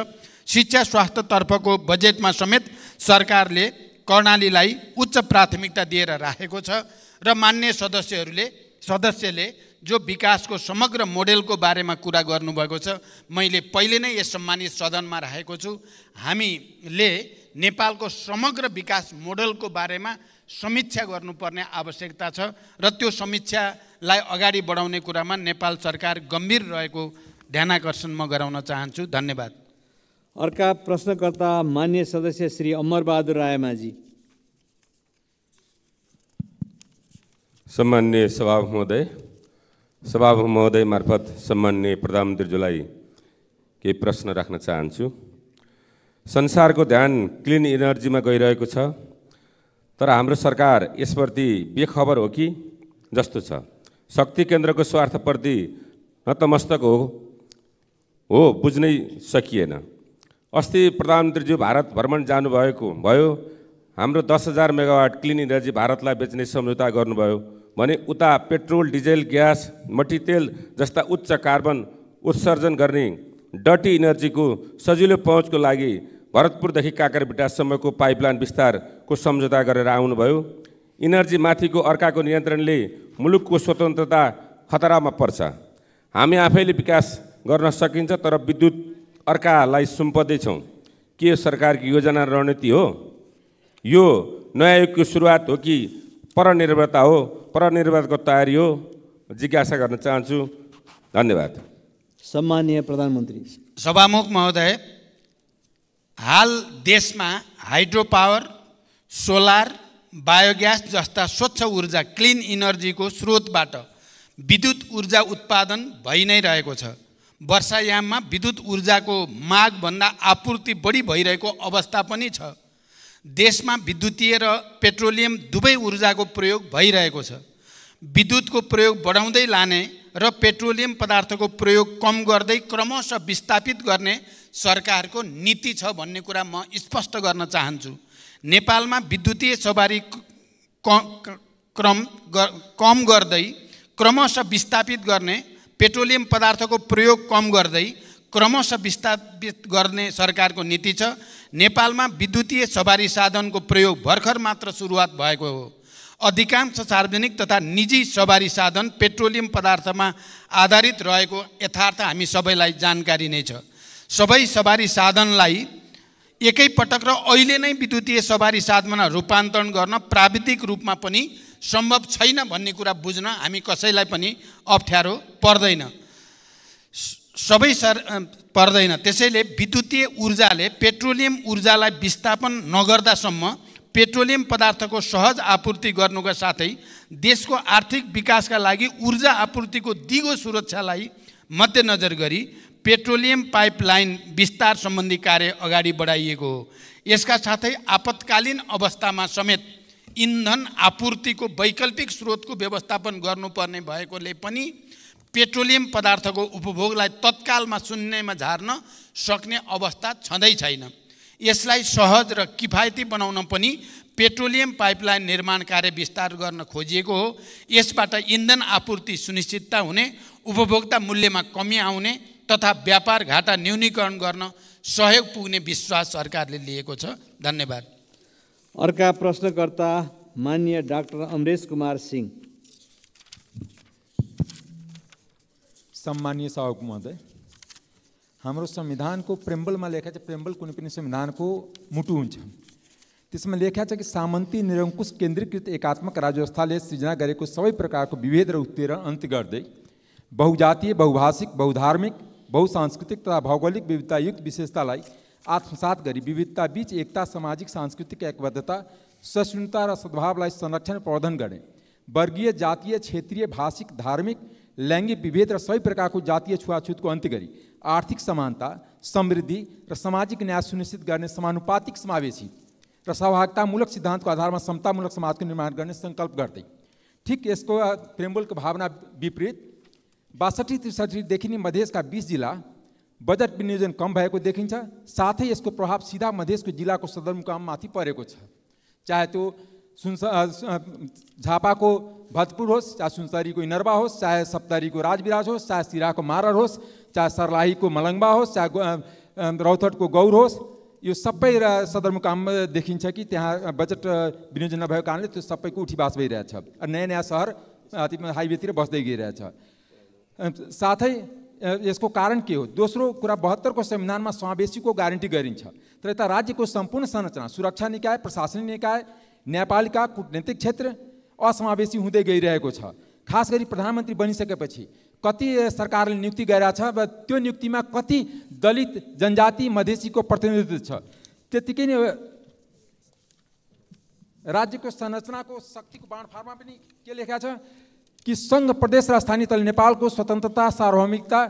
शिक्षा स्वास्थ्यतर्फको बजेटमा समेत सरकारले कर्णालीलाई उच्च प्राथमिकता दिएर राखेको छ। र मान्य सदस्यले जो विकासको समग्र मोडेलको बारेमा कुरा गर्नुभएको छ, मैले पहिले नै यस सम्मानित सदनमा राखेको छु। हामीले नेपालको समग्र विकास मोडेलको बारेमा समीक्षा गर्नुपर्ने आवश्यकता छ र त्यो समीक्षालाई अगाडि बढाउने कुरामा नेपाल सरकार गम्भीर रहेको ध्यानाकर्षण म गराउन चाहन्छु। धन्यवाद। अर्का प्रश्नकर्ता मान्य सदस्य श्री अमरबहादुर रायमाझी। सम्माननीय सभामुख महोदय मार्फत सम्माननीय प्रधानमन्त्रीज्यूलाई केही प्रश्न राख्न चाहन्छु। संसारको ध्यान क्लिन इनर्जीमा गइरहेको छ, तर हाम्रो सरकार यसप्रति बेखबर हो कि जस्तो छ। शक्ति केन्द्रको स्वार्थप्रति नतमस्तक हो बुझ्नै सकिएन। अस्ति प्रधानमन्त्रीज्यू भारत भ्रमण भयो। हाम्रो 10,000 मेगावाट क्लिन इनर्जी भारतलाई बेच्ने सम्झौता गर्नुभयो भने उता पेट्रोल, डिजेल, ग्यास, मट्टीतेल जस्ता उच्च कार्बन उत्सर्जन गर्ने डटी इनर्जीको सजिलो पहुँचको लागि भरतपुरदेखि काँकरभिट्टासम्मको पाइपलाइन विस्तारको सम्झौता गरेर आउनुभयो। इनर्जी माथिको अर्काको नियन्त्रणले मुलुकको स्वतन्त्रता खतरामा पर्छ। हामी आफैले विकास गर्न सकिन्छ, तर विद्युत अर्कालाई सुम्पदैछौँ के यो सरकारको योजना रणनीति हो? यो नयाँ युगको सुरुवात हो कि परनिर्भरता हो, परनिर्भरताको तयारी हो? जिज्ञासा गर्न चाहन्छु। धन्यवाद। सम्माननीय प्रधानमन्त्री। सभामुख महोदय, हाल देशमा हाइड्रो पावर, सोलर, बायोग्यास जस्ता स्वच्छ ऊर्जा क्लिन इनर्जीको स्रोतबाट विद्युत ऊर्जा उत्पादन भइ नै रहेको छ। वर्षायाममा विद्युत ऊर्जाको मागभन्दा आपूर्ति बढी भइरहेको अवस्था पनि छ। देशमा विद्युतीय र पेट्रोलियम दुवै ऊर्जाको प्रयोग भइरहेको छ। विद्युतको प्रयोग बढाउँदै लाने र पेट्रोलियम पदार्थको प्रयोग कम गर्दै क्रमशः विस्थापित गर्ने सरकारको नीति छ भन्ने कुरा म स्पष्ट गर्न चाहन्छु। नेपालमा विद्युतीय सवारी कम गर्दै क्रमशः विस्थापित गर्ने, पेट्रोलियम पदार्थको प्रयोग कम गर्दै क्रमशः विस्थापित गर्ने सरकारको नीति छ। नेपालमा विद्युतीय सवारी साधनको प्रयोग भर्खर मात्र सुरुवात भएको हो। अधिकांश सार्वजनिक तथा निजी सवारी साधन पेट्रोलियम पदार्थमा आधारित रहेको यथार्थ हामी सबैलाई जानकारी नै छ। सबै सवारी साधनलाई एकैपटक र अहिले नै विद्युतीय सवारी साधनमा रूपान्तरण गर्न प्राविधिक रूपमा पनि सम्भव छैन भन्ने कुरा बुझ्न हामी कसैलाई पनि अप्ठ्यारो पर्दैन। पर्दैन। त्यसैले विद्युतीय ऊर्जाले पेट्रोलियम ऊर्जालाई विस्थापन नगर्दासम्म पेट्रोलियम पदार्थको सहज आपूर्ति गर्नुका साथै देशको आर्थिक विकासका लागि ऊर्जा आपूर्तिको दिगो सुरक्षालाई मध्यनजर गरी पेट्रोलियम पाइपलाइन विस्तार सम्बन्धी कार्य अगाडि बढाइएको हो। यसका साथै आपतकालीन अवस्थामा समेत इन्धन आपूर्तिको वैकल्पिक स्रोतको व्यवस्थापन गर्नुपर्ने भएकोले पनि पेट्रोलियम पदार्थको उपभोगलाई तत्कालमा शून्यमा झार्न सक्ने अवस्था छँदै छैन। यसलाई सहज र किफायती बनाउन पनि पेट्रोलियम पाइपलाइन निर्माण कार्य विस्तार गर्न खोजिएको हो। यसबाट इन्धन आपूर्ति सुनिश्चितता हुने, उपभोक्ता मूल्यमा कमी आउने तथा व्यापार घाटा न्यूनीकरण गर्न सहयोग पुग्ने विश्वास सरकारले लिएको छ। धन्यवाद। अर्का प्रश्नकर्ता माननीय डाक्टर अमरेश कुमार सिंह। सम्मानीय सभामुख महोदय, हाम्रो संविधानको प्रेम्बलमा लेखा छ, प्रेम्बल कुनै पनि संविधानको मुटु हुन्छ। त्यसमा लेखा छ कि सामन्ती निरङ्कुश केन्द्रीकृत एकात्मक राज्य व्यवस्थाले सृजना गरेको सबै प्रकारको विभेद र उत्पीडन अन्त्य गर्दै बहुजातीय, बहुभाषिक, बहुधार्मिक, बहुसांस्कृतिक तथा भौगोलिक विविधतायुक्त विशेषतालाई आत्मसात गरी विविधता बीच एकता, सामाजिक सांस्कृतिक एकबद्धता, सहिष्णुता र सद्भावलाई संरक्षण प्रवर्धन गर्ने, वर्गीय, जातीय, क्षेत्रीय, भाषिक, धार्मिक, लैंगिक विभेद र सबै प्रकारको जातीय छुवाछुतको अन्त्य गरी आर्थिक समानता, समृद्धि र सामाजिक न्याय सुनिश्चित गर्ने समानुपातिक, समावेशी र सहभागितामूलक सिद्धान्तको आधारमा समतामूलक समाजको निर्माण गर्ने सङ्कल्प गर्दै ठिक यसको प्रेम्बलको भावना विपरीत 62-63देखि नै मधेसका 20 जिल्ला बजेट विनियोजन कम भएको देखिन्छ। साथै यसको प्रभाव सिधा मधेसको जिल्लाको सदरमुकाममाथि परेको छ। चाहे त्यो झापाको भतपुर होस्, चाहे सुनसरीको इनरवा होस्, चाहे सप्तरीको राजविराज होस्, चाहे सिराको मारर होस्, चाहे सर्लाहीको मलङ्बा होस्, चाहे रौतहटको गौर होस्, यो सबै सदरमुकाममा देखिन्छ कि त्यहाँ बजेट विनियोजन नभएको कारणले त्यो सबैको उठीवास भइरहेछ। नयाँ नयाँ सहर हाइवेतिर बस्दै गइरहेछ। साथै यसको कारण के हो? दोस्रो कुरा, 72 को संविधानमा समावेशीको गारेन्टी गरिन्छ, तर यता राज्यको सम्पूर्ण संरचना, सुरक्षा निकाय, प्रशासनिक निकाय, न्यायपालिका, कूटनीतिक क्षेत्र असमावेशी हुँदै गइरहेको छ। खास गरी प्रधानमन्त्री बनिसकेपछि कति सरकारले नियुक्ति गरेको छ, त्यो नियुक्तिमा कति दलित, जनजाति, मधेसीको प्रतिनिधित्व छ। त्यतिकै नै राज्यको संरचनाको शक्तिको बाँडफाँडमा पनि के लेखा छ कि संघ, प्रदेश र स्थानीय तल नेपालको स्वतन्त्रता, सार्वभौमिकता,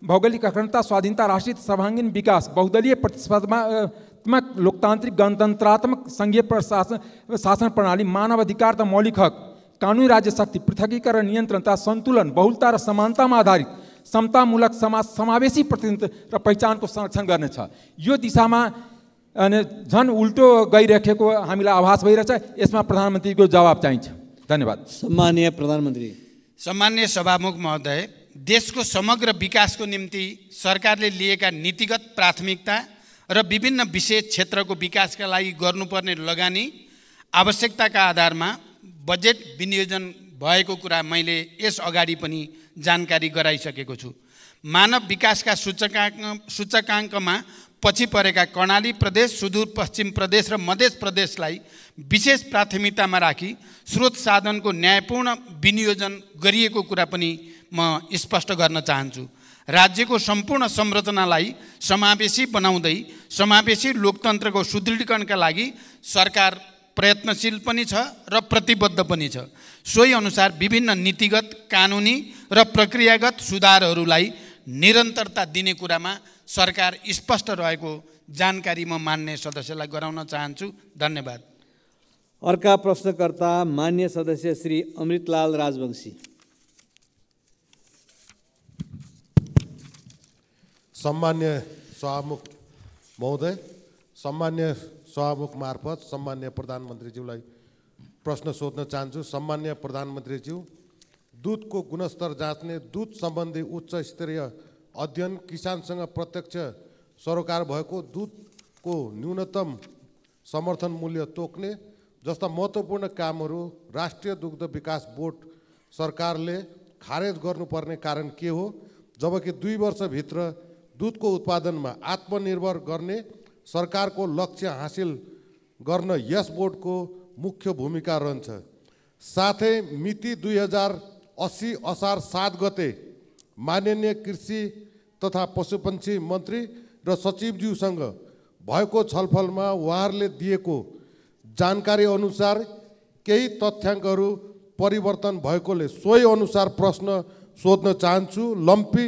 भौगोलिक अखण्डता, स्वाधीनता, राष्ट्रिय सर्वाङ्गीण विकास, बहुदलीय प्रतिस्पर्धात्मक, लोकतान्त्रिक, गणतन्त्रात्मक संघीय शासन प्रणाली, मानव अधिकार तथा मौलिक हक, कानुनी राज्य शक्ति, पृथकीकरण, नियन्त्रण तथा सन्तुलन, बहुलता र समानतामा आधारित समतामूलक समाज, समावेशी प्रतिनिधित्व र पहिचानको संरक्षण गर्नेछ। यो दिशामा झन् उल्टो गइरहेको हामीलाई आभास भइरहेछ। यसमा प्रधानमन्त्रीको जवाब चाहिन्छ। धन्यवाद। सम्माननीय प्रधानमन्त्री। सम्माननीय सभामुख महोदय, देशको समग्र विकासको निम्ति सरकारले लिएका नीतिगत प्राथमिकता र विभिन्न विशेष क्षेत्रको विकासका लागि गर्नुपर्ने लगानी आवश्यकताका आधारमा बजेट विनियोजन भएको कुरा मैले यस अगाडि पनि जानकारी गराइसकेको छु। मानव विकासका सूचकाङ्कमा पछि परेका कर्णाली प्रदेश, सुदूरपश्चिम प्रदेश र मध्य प्रदेशलाई विशेष प्राथमिकतामा राखी स्रोत साधनको न्यायपूर्ण विनियोजन गरिएको कुरा पनि म स्पष्ट गर्न चाहन्छु। राज्यको सम्पूर्ण संरचनालाई समावेशी बनाउँदै समावेशी लोकतन्त्रको सुदृढीकरणका लागि सरकार प्रयत्नशील पनि छ र प्रतिबद्ध पनि छ। सोही अनुसार विभिन्न नीतिगत, कानुनी र प्रक्रियागत सुधारहरूलाई निरन्तरता दिने कुरामा सरकार स्पष्ट रहेको जानकारी म मान्य सदस्यलाई गराउन चाहन्छु। धन्यवाद। अर्का प्रश्नकर्ता मान्य सदस्य श्री अमृतलाल राजवंशी। सम्मान्य सभामुख महोदय, सम्मान्य सभामुख मार्फत सम्मान्य प्रधानमन्त्रीज्यूलाई प्रश्न सोध्न चाहन्छु। सम्मान्य प्रधानमन्त्रीज्यू, दुधको गुणस्तर जाँच्ने, दुध सम्बन्धी उच्च स्तरीय अध्ययन, किसानसँग प्रत्यक्ष सरोकार भएको दुधको न्यूनतम समर्थन मूल्य तोक्ने जस्ता महत्त्वपूर्ण कामहरू राष्ट्रिय दुग्ध विकास बोर्ड सरकारले खारेज गर्नुपर्ने कारण के हो, जबकि 2 वर्षभित्र दुधको उत्पादनमा आत्मनिर्भर गर्ने सरकारको लक्ष्य हासिल गर्न यस बोर्डको मुख्य भूमिका रहन्छ। साथै मिति 2080 असार 7 गते माननीय कृषि तथा पशुपन्छी मन्त्री र सचिवज्यूसँग भएको छलफलमा उहाँहरूले दिएको जानकारी अनुसार केही तथ्याङ्कहरू परिवर्तन भएकोले सोही अनुसार प्रश्न सोध्न चाहन्छु। लम्पी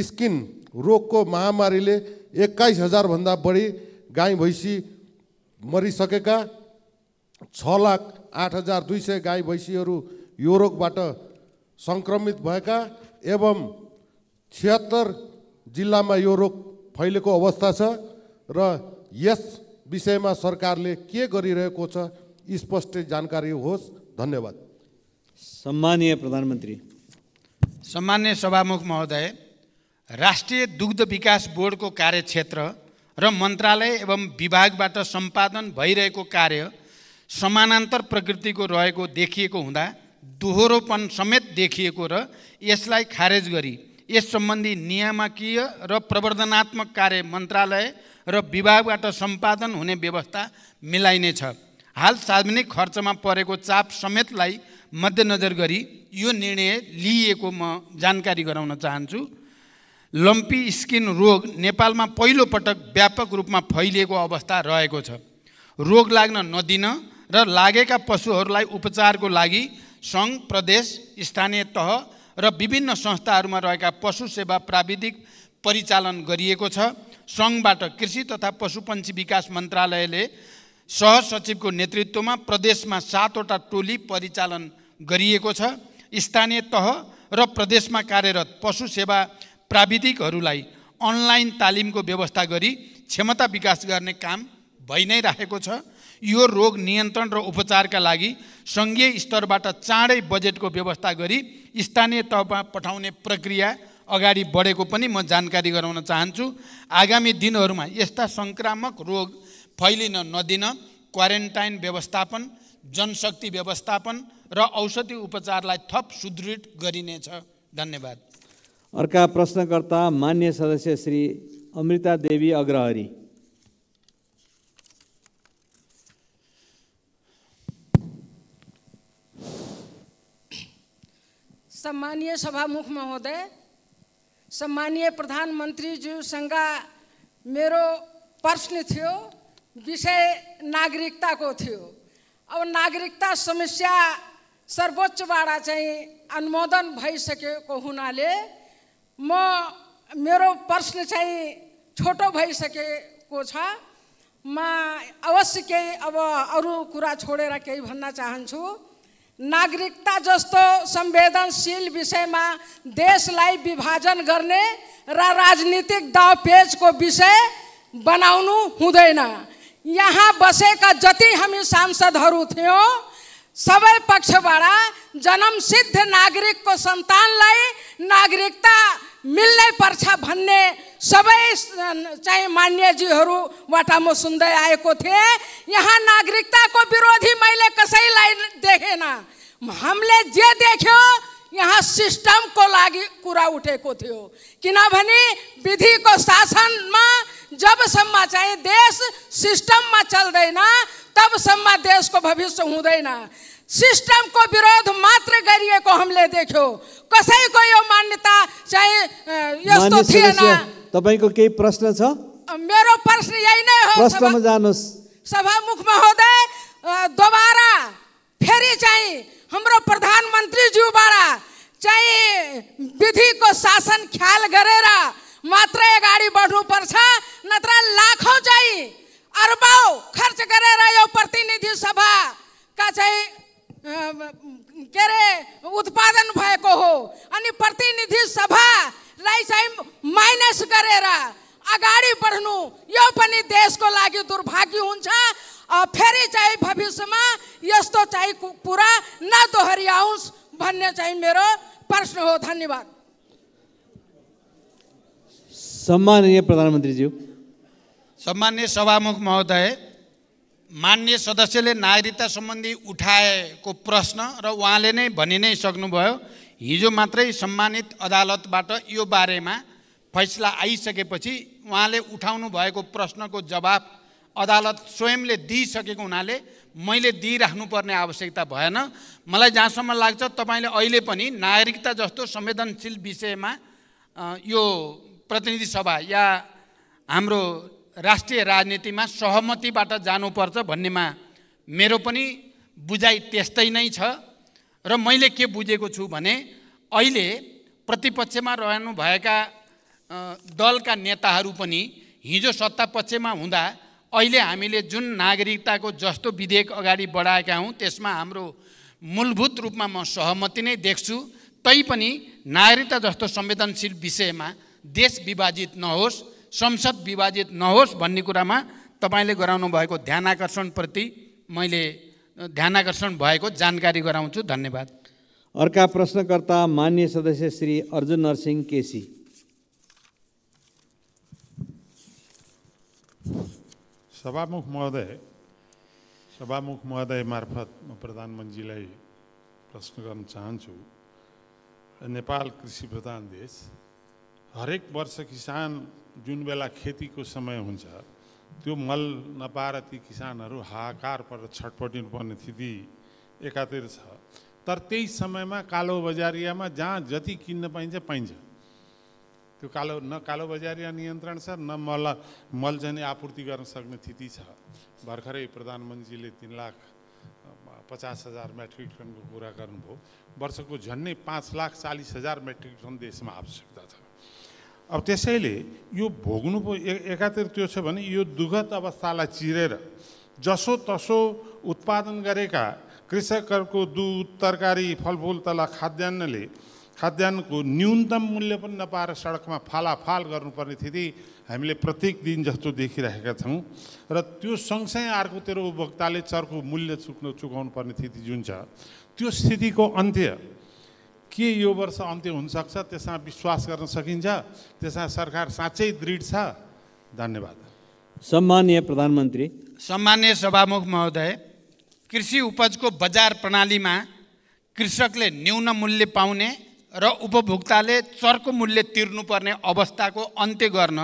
स्किन रोगको महामारीले 21,000 भन्दा बढी गाई भैँसी मरिसकेका, 6,08,200 गाई भैँसीहरू यो रोगबाट सङ्क्रमित भएका एवं 76 जिल्लामा यो रोग फैलेको अवस्था छ र यस विषयमा सरकारले के गरिरहेको छ स्पष्ट जानकारी होस्। धन्यवाद। सम्मानीय प्रधानमन्त्री। सम्मान्य सभामुख महोदय, राष्ट्रिय दुग्ध विकास बोर्डको कार्यक्षेत्र र मन्त्रालय एवं विभागबाट सम्पादन भइरहेको कार्य समानान्तर प्रकृतिको रहेको देखिएको हुँदा दोहोरोपन समेत देखिएको र यसलाई खारेज गरी यस सम्बन्धी नियामकीय र प्रवर्धनात्मक कार्य मन्त्रालय र विभागबाट सम्पादन हुने व्यवस्था मिलाइनेछ। हाल सार्वजनिक खर्चमा परेको चाप समेतलाई मध्यनजर गरी यो निर्णय लिइएको म जानकारी गराउन चाहन्छु। लम्पी स्किन रोग नेपालमा पहिलो पटक व्यापक रूपमा फैलिएको अवस्था रहेको छ। रोग लाग्न नदिन र लागेका पशुहरूलाई उपचारको लागि सङ्घ, प्रदेश, स्थानीय तह र विभिन्न संस्थाहरूमा रहेका पशु सेवा प्राविधिक परिचालन गरिएको छ। सङ्घबाट कृषि तथा पशुपन्छी विकास मन्त्रालयले सहसचिवको नेतृत्वमा प्रदेशमा 7 वटा टोली परिचालन गरिएको छ। स्थानीय तह र प्रदेशमा कार्यरत पशु सेवा प्राविधिकहरूलाई अनलाइन तालिमको व्यवस्था गरी क्षमता विकास गर्ने काम भइ नै रहेको छ। यो रोग नियन्त्रण र उपचारका लागि सङ्घीय स्तरबाट चाँडै बजेटको व्यवस्था गरी स्थानीय तहमा पठाउने प्रक्रिया अगाडि बढेको पनि म जानकारी गराउन चाहन्छु। आगामी दिनहरूमा यस्ता सङ्क्रामक रोग फैलिन नदिन क्वारेन्टाइन व्यवस्थापन, जनशक्ति व्यवस्थापन र औषधि उपचारलाई थप सुदृढ गरिनेछ। धन्यवाद। अर्का प्रश्नकर्ता मान्य सदस्य श्री अमृता देवी अग्रहरी। सम्मानीय सभामुख महोदय, सम्मानीय प्रधानमन्त्रीज्यूसँग मेरो प्रश्न थियो, विषय नागरिकताको थियो। अब नागरिकता समस्या सर्वोच्चबाट चाहिँ अनुमोदन भइसकेको हुनाले मेरो प्रश्न चाहिँ छोटो भइसकेको छ। म अवश्य केही अब अरू कुरा छोडेर केही भन्न चाहन्छु। नागरिकता जस्तो संवेदनशील विषयमा देशलाई विभाजन गर्ने र राजनीतिक दावपेचको विषय बनाउनु हुँदैन। यहाँ बसेका जति हामी सांसदहरू थियौँ सबै पक्षबाट जन्मसिद्ध नागरिकको सन्तानलाई नागरिकता मिल्नै पर्छ भन्ने सबै चाहिँ मान्यजीहरूबाट म सुन्दै आएको थिएँ। यहाँ नागरिकताको विरोधी मैले कसैलाई देखेन। हामीले जे देख्यो यहाँ सिस्टमको लागि कुरा उठेको थियो। किनभने विधिको शासनमा जबसम्म चाहिँ देश सिस्टममा चल्दैन तबसम्म देशको भविष्य हुँदैन। सिस्टमको विरोध मात्र गरिएको हामीले देख्यो। कसैको यो मान्यता चाहिँ यस्तो थिएन। तपाईको केही प्रश्न छ? मेरो प्रश्न यही नै हो। प्रश्नमा जानुहोस्। सभामुख महोदय, दोबारा फेरि चाहिँ हाम्रो प्रधानमन्त्रीज्यूबाट चाहिँ विधिको शासन ख्याल गरेर मात्रै अगाडि बढ्नुपर्छ, नत्र लाखौँ चाहिँ अरबौँ खर्च गरेर यो प्रतिनिधि सभाका चाहिँ के अरे उत्पादन भएको हो। अनि प्रतिनिधि सभालाई चाहिँ माइनस गरेर अगाडि बढ्नु यो पनि देशको लागि दुर्भाग्य हुन्छ। फेरि चाहिँ भविष्यमा यस्तो चाहिँ कुरा नदोहोऱ्याओस् भन्ने चाहिँ मेरो प्रश्न हो। धन्यवाद। सम्माननीय प्रधानमन्त्रीज्यू। सम्माननीय सभामुख महोदय, माननीय सदस्यले नागरिकता सम्बन्धी उठाएको प्रश्न र उहाँले नै भनि नै सक्नुभयो। हिजो मात्रै सम्मानित अदालतबाट यो बारेमा फैसला आइसकेपछि उहाँले उठाउनु भएको प्रश्नको जवाब अदालत स्वयंले दिइसकेको हुनाले मैले दिइराख्नुपर्ने आवश्यकता भएन। मलाई जहाँसम्म लाग्छ तपाईँले अहिले पनि नागरिकता जस्तो संवेदनशील विषयमा यो प्रतिनिधि सभा या हाम्रो राष्ट्रिय राजनीतिमा सहमतिबाट जानुपर्छ भन्नेमा मेरो पनि बुझाइ त्यस्तै नै छ। र मैले के बुझेको छु भने अहिले प्रतिपक्षमा रहनुभएका दलका नेताहरू पनि हिजो सत्ता पक्षमा हुँदा अहिले हामीले जुन नागरिकताको जस्तो विधेयक अगाडि बढाएका हौँ त्यसमा हाम्रो मूलभूत रूपमा म सहमति नै देख्छु। तैपनि नागरिकता जस्तो संवेदनशील विषयमा देश विभाजित नहोस्, संसद विभाजित नहोस् भन्ने कुरामा तपाईँले गराउनु भएको ध्यानाकर्षणप्रति मैले ध्यानाकर्षण भएको जानकारी गराउँछु। धन्यवाद। अर्का प्रश्नकर्ता माननीय सदस्य श्री अर्जुन नरसिंह केसी। सभामुख महोदय मार्फत म प्रधानमन्त्रीलाई प्रश्न गर्न चाहन्छु। नेपाल कृषि प्रधान देश, हरेक वर्ष किसान जुन बेला खेतीको समय हुन्छ त्यो मल नपाएर ती किसानहरू हाहाकार पर छटपटिनु पर्ने स्थिति एकातिर छ। तर त्यही समयमा कालो बजारियामा जहाँ जति किन्न पाइन्छ पाइन्छ। त्यो कालो बजारिया नियन्त्रण छ, न मल चाहिँ आपूर्ति गर्न सक्ने स्थिति छ। भर्खरै प्रधानमन्त्रीले 3,50,000 मेट्रिक टनको कुरा गर्नुभयो। वर्षको झन्डै 5,40,000 मेट्रिक टन देशमा आवश्यकता छ। अब त्यसैले यो भोग्नु एकातिर त्यो छ भने यो दुःखद अवस्थालाई चिरेर जसो तसो उत्पादन गरेका कृषकहरूको दुध, तरकारी, फलफुल तथा खाद्यान्नको न्यूनतम मूल्य पनि नपाएर सडकमा फालाफाल गर्नुपर्ने स्थिति हामीले प्रत्येक दिन जस्तो देखिरहेका छौँ। र त्यो सँगसँगै अर्कोतिर उपभोक्ताले चर्को मूल्य चुकाउनु पर्ने स्थिति जुन छ, त्यो स्थितिको अन्त्य के यो वर्ष अन्त्य हुनसक्छ? त्यसमा विश्वास गर्न सकिन्छ? त्यसमा सरकार साँच्चै दृढ छ? धन्यवाद। सम्माननीय प्रधानमन्त्री। सम्माननीय सभामुख महोदय, कृषि उपजको बजार प्रणालीमा कृषकले न्यून मूल्य पाउने र उपभोक्ताले चर्को मूल्य तिर्नुपर्ने अवस्थाको अन्त्य गर्न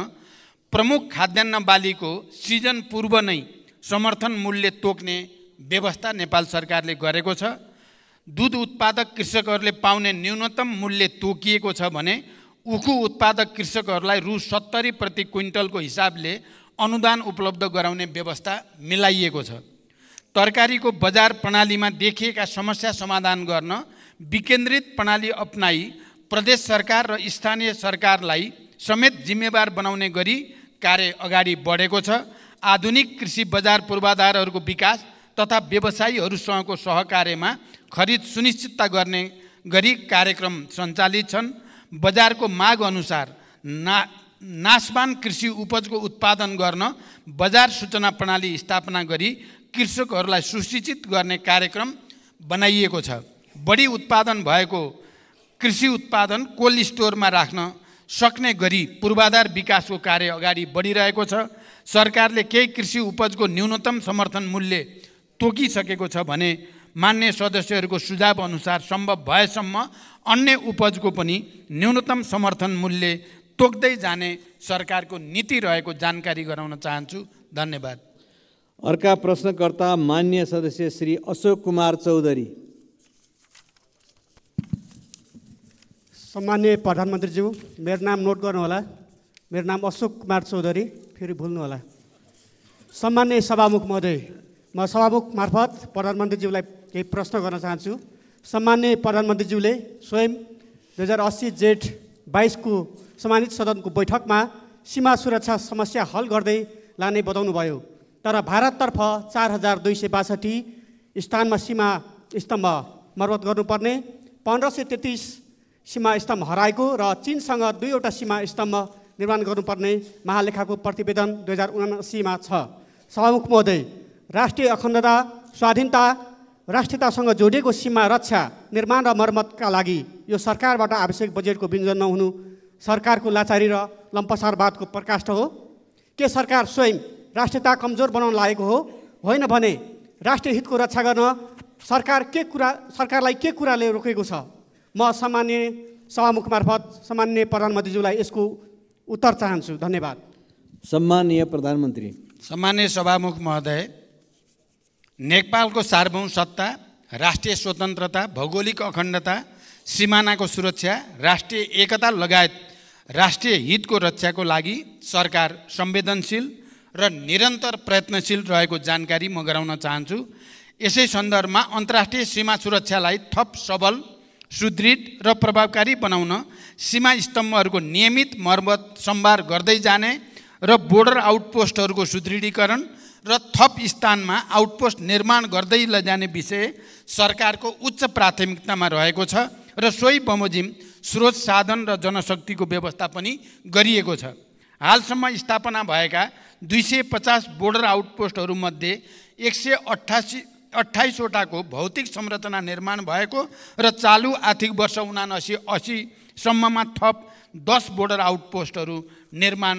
प्रमुख खाद्यान्न बालीको सिजन पूर्व नै समर्थन मूल्य तोक्ने व्यवस्था नेपाल सरकारले गरेको छ। दुध उत्पादक कृषकहरूले पाउने न्यूनतम मूल्य तोकिएको छ भने उखु उत्पादक कृषकहरूलाई रु 70 प्रति क्विन्टलको हिसाबले अनुदान उपलब्ध गराउने व्यवस्था मिलाइएको छ। तरकारीको बजार प्रणालीमा देखिएका समस्या समाधान गर्न विकेन्द्रित प्रणाली अपनाई प्रदेश सरकार र स्थानीय सरकारलाई समेत जिम्मेवार बनाउने गरी कार्य अगाडि बढेको छ। आधुनिक कृषि बजार पूर्वाधारहरूको विकास तथा व्यवसायीहरूसँगको सहकार्यमा खरिद सुनिश्चितता गर्ने गरी कार्यक्रम सञ्चालित छन्। बजारको माग अनुसार नाशवान कृषि उपजको उत्पादन गर्न बजार सूचना प्रणाली स्थापना गरी कृषकहरूलाई सुसूचित गर्ने कार्यक्रम बनाइएको छ। बढी उत्पादन भएको कृषि उत्पादन कोल्ड स्टोरमा राख्न सक्ने गरी पूर्वाधार विकासको कार्य अगाडि बढिरहेको छ। सरकारले केही कृषि उपजको न्यूनतम समर्थन मूल्य तोकिसकेको छ भने मान्य सदस्यहरूको सुझाव अनुसार सम्भव भएसम्म अन्य उपजको पनि न्यूनतम समर्थन मूल्य तोक्दै जाने सरकारको नीति रहेको जानकारी गराउन चाहन्छु। धन्यवाद। अर्का प्रश्नकर्ता मान्य सदस्य श्री अशोक कुमार चौधरी। सम्मान्य प्रधानमन्त्रीज्यू, मेरो नाम नोट गर्नुहोला। मेरो नाम अशोक कुमार चौधरी, फेरि भुल्नु होला। सम्मान्य सभामुख महोदय, म सभामुख मार्फत प्रधानमन्त्रीज्यूलाई केही प्रश्न गर्न चाहन्छु। सम्मान्य प्रधानमन्त्रीज्यूले स्वयं 2080 जेठ 22 को सम्मानित सदनको बैठकमा सीमा सुरक्षा समस्या हल गर्दै लाने बताउनुभयो। तर भारततर्फ 4262 स्थानमा सीमा स्तम्भ मर्मत गर्नुपर्ने, 1533 सीमा स्तम्भ हराएको र चीनसँग 2वटा सीमा स्तम्भ निर्माण गर्नुपर्ने महालेखाको प्रतिवेदन 2079 मा छ। सभामुख महोदय, राष्ट्रिय अखण्डता, स्वाधीनता, राष्ट्रियतासँग जोडिएको सीमा रक्षा, निर्माण र मर्मतका लागि यो सरकारबाट आवश्यक बजेटको विनियोजन नहुनु सरकारको लाचारी र लम्पसारवादको प्रकाष्ठ हो। के सरकार स्वयं राष्ट्रियता कमजोर बनाउन लागेको हो? होइन भने राष्ट्रिय हितको रक्षा गर्न सरकारलाई के कुराले रोकेको छ? म सम्मान्य सभामुख मार्फत सम्मान्य प्रधानमन्त्रीज्यूलाई यसको उत्तर चाहन्छु। धन्यवाद। सम्माननीय प्रधानमन्त्री। सम्मान्य सभामुख महोदय, नेपालको सार्वभौम सत्ता, राष्ट्रिय स्वतन्त्रता, भौगोलिक अखण्डता, सीमानाको सुरक्षा, राष्ट्रिय एकता लगायत राष्ट्रिय हितको रक्षाको लागि सरकार संवेदनशील र निरन्तर प्रयत्नशील रहेको जानकारी म गराउन चाहन्छु। यसै सन्दर्भमा अन्तर्राष्ट्रिय सीमा सुरक्षालाई थप सबल, सुदृढ र प्रभावकारी बनाउन सीमा स्तम्भहरूको नियमित मर्मत सम्भार गर्दै जाने र बोर्डर आउटपोस्टहरूको सुदृढीकरण र थप स्थानमा आउटपोस्ट निर्माण गर्दै लैजाने विषय सरकारको उच्च प्राथमिकतामा रहेको छ र सोही बमोजिम स्रोत साधन र जनशक्तिको व्यवस्था पनि गरिएको छ। हालसम्म स्थापना भएका 250 बोर्डर आउटपोस्टहरूमध्ये 128 वटाको भौतिक संरचना निर्माण भएको र चालु आर्थिक वर्ष 79-80 सम्ममा थप 10 बोर्डर आउटपोस्टहरू निर्माण